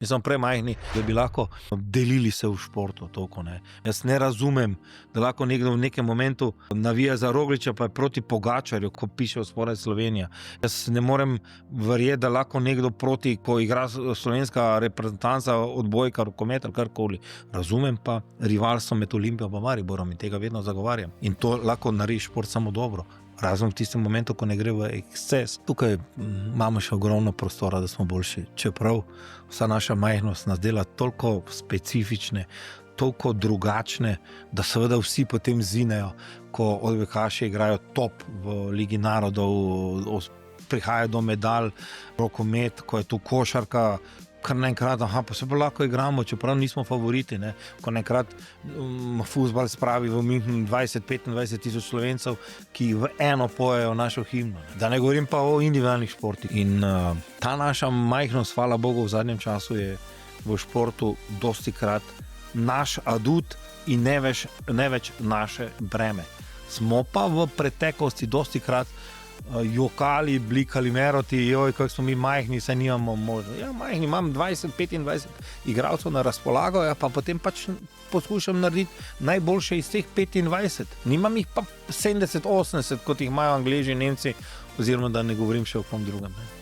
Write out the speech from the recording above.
Mi smo premajhni, da bi lahko delili se v športu. Toliko, ne. Jaz ne razumem, da lahko nekdo v nekem momentu navija za Rogliča, pa je proti Pogačarju, ko piše v Spodaj Slovenija. Jaz ne morem verjeti, da lahko nekdo proti, ko igra slovenska reprezentanca, odbojka, rokomet ali karkoli. Razumem pa rivalstvo med Olimpijo in Mariborom in tega vedno zagovarjam. In to lahko naredi šport samo dobro. Razen v tistem momentu, ko ne gre v eksces. Tukaj imamo še ogromno prostora, da smo boljši. Čeprav vsa naša majhnost nas dela toliko specifične, toliko drugačne, da seveda vsi potem zinejo, ko odbojkaši igrajo top v Ligi narodov, prihajajo do medalj, rokomet, ko je tu košarka, kar naenkrat, pa se pa lahko igramo, čeprav nismo favoriti, ne. Ko naenkrat fuzbal spravi v München 20-25 tisoč Slovencev, ki v eno pojejo našo himno. Da ne govorim pa o individualnih športih. In ta naša majhnost, hvala Bogu, v zadnjem času je v športu dostikrat naš adut in ne več naše breme. Smo pa v preteklosti dostikrat jokali, blikali meroti, joj, kako smo mi majhni, saj nimamo možnosti. Ja, majhni, imam 20-25 igralcev na razpolago, ja, pa potem pač poskušam narediti najboljše iz teh 25. Nimam jih pa 70-80, kot jih imajo Angleži, Nemci, oziroma da ne govorim še o kom drugem. Ne.